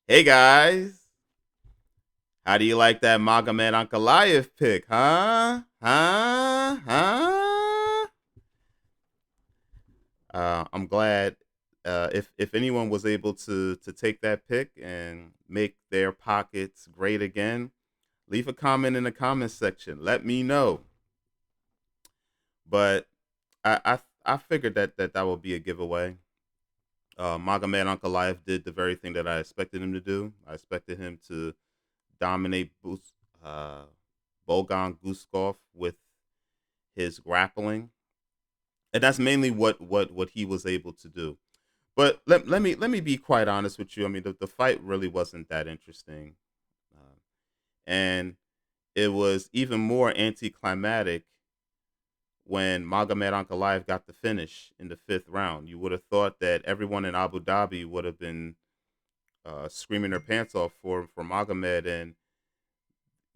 Hey guys, how do you like that Magomed Ankalaev pick, huh? I'm glad if anyone was able to take that pick and make their pockets great again. Leave a comment in the comment section. Let me know. But I figured that would be a giveaway. Magomed Ankalaev did the very thing that I expected him to do. I expected him to dominate uh, Bogan Guskov with his grappling, and that's mainly what he was able to do. But let me be quite honest with you. I mean, the fight really wasn't that interesting, and it was even more anticlimactic when Magomed Ankalaev got the finish in the fifth round. You would have thought that everyone in Abu Dhabi would have been screaming their pants off for Magomed, and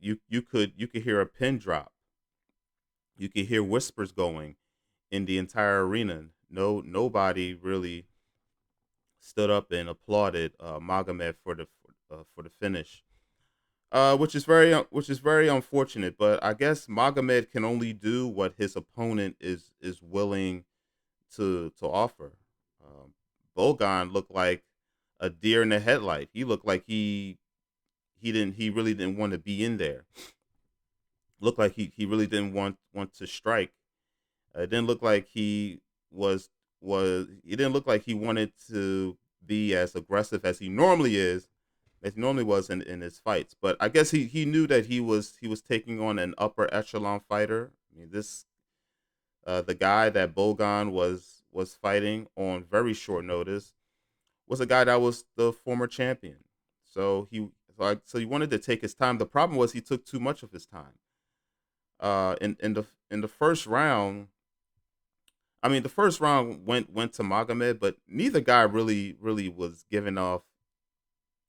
you could hear a pin drop. You could hear whispers going in the entire arena. Nobody really stood up and applauded Magomed for the finish, which is very unfortunate. But I guess Magomed can only do what his opponent is willing to offer. Um, Bogan looked like a deer in the headlight. He looked like he really didn't want to be in there. Looked like he really didn't want to strike. It didn't look like he was it didn't look like he wanted to be as aggressive as he normally is, as he normally was in his fights. But I guess he knew that he was taking on an upper echelon fighter. I mean, this the guy that Bogan was fighting on very short notice was a guy that was the former champion. So he wanted to take his time. The problem was he took too much of his time. In the first round, I mean, the first round went to Magomed, but neither guy really was giving off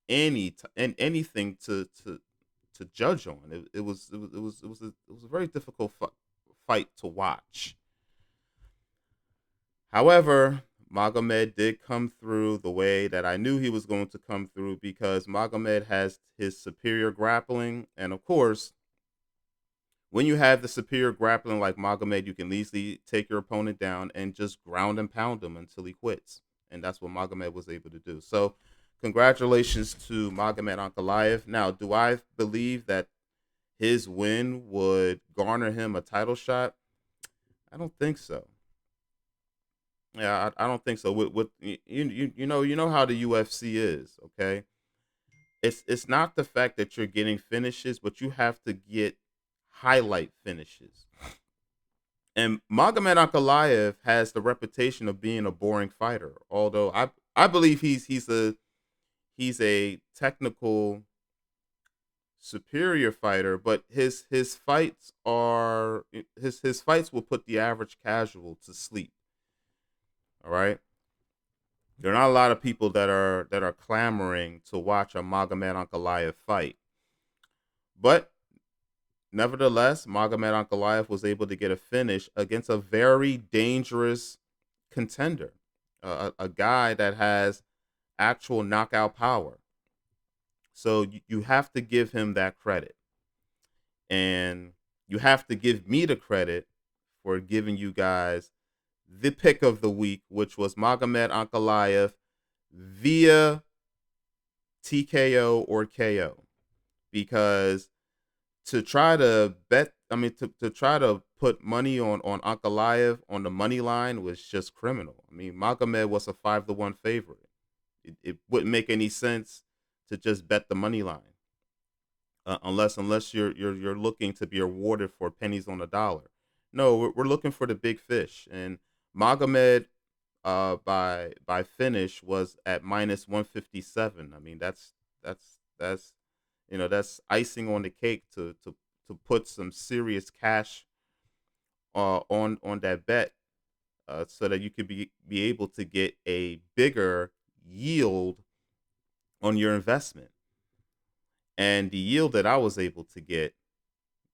anything to judge on. It was a very difficult fight to watch. However, Magomed did come through the way that I knew he was going to come through because Magomed has his superior grappling, and of course, when you have the superior grappling like Magomed, you can easily take your opponent down and just ground and pound him until he quits. And that's what Magomed was able to do. So, congratulations to Magomed Ankalaev. Now, do I believe that his win would garner him a title shot? I don't think so. Yeah, I don't think so. With you know how the UFC is. Okay, it's not the fact that you're getting finishes, but you have to get highlight finishes. And Magomed Ankalaev has the reputation of being a boring fighter. Although I believe he's a technical superior fighter, but his fights are his fights will put the average casual to sleep. All right. There are not a lot of people that are clamoring to watch a Magomed Ankalaev fight. But nevertheless, Magomed Ankalaev was able to get a finish against a very dangerous contender, a guy that has actual knockout power. So you have to give him that credit, and you have to give me the credit for giving you guys the pick of the week, which was Magomed Ankalaev via TKO or KO, because to try to bet, I mean, to try to put money on Ankalaev on the money line was just criminal. I mean, Magomed was a 5-1 favorite. It wouldn't make any sense to just bet the money line, unless you're looking to be rewarded for pennies on the dollar. No, we're looking for the big fish, and Magomed by finish was at -157. I mean, that's that's icing on the cake to put some serious cash on that bet, so that you could be able to get a bigger yield on your investment. And the yield that I was able to get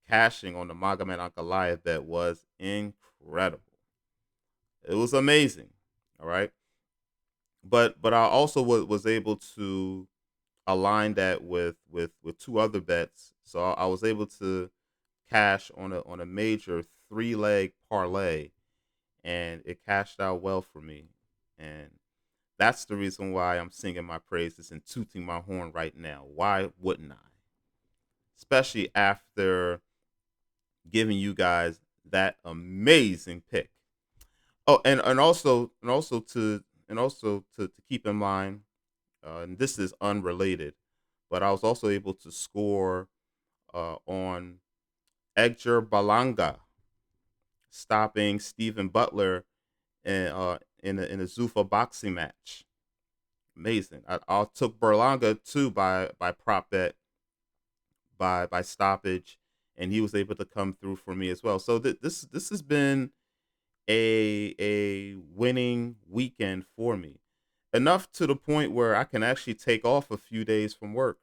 cashing on the Magomed Ankalaev bet was incredible. It was amazing. All right. But I also was able to aligned that with two other bets, so I was able to cash on a major 3 leg parlay, and it cashed out well for me. And that's the reason why I'm singing my praises and tooting my horn right now. Why wouldn't I? Especially after giving you guys that amazing pick. Oh, and also to keep in mind, and this is unrelated, but I was also able to score on Edgar Balanga stopping Stephen Butler in a Zuffa boxing match. Amazing. I took Berlanga too by prop bet by stoppage, and he was able to come through for me as well. So this has been a winning weekend for me, enough to the point where I can actually take off a few days from work,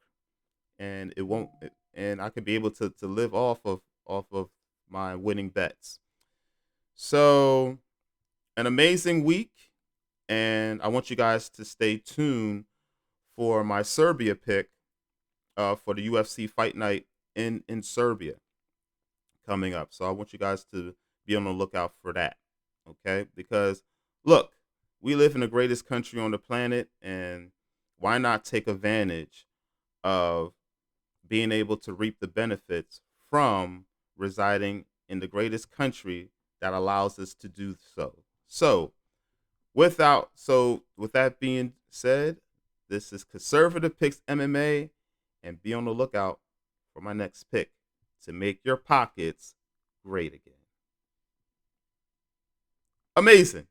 and it won't, and I could be able to live off of my winning bets. So an amazing week, and I want you guys to stay tuned for my Serbia pick for the UFC Fight Night in Serbia coming up. So I want you guys to be on the lookout for that. Okay? Because look, we live in the greatest country on the planet, and why not take advantage of being able to reap the benefits from residing in the greatest country that allows us to do so. With that being said, this is Conservative Picks MMA, and be on the lookout for my next pick to make your pockets great again. Amazing.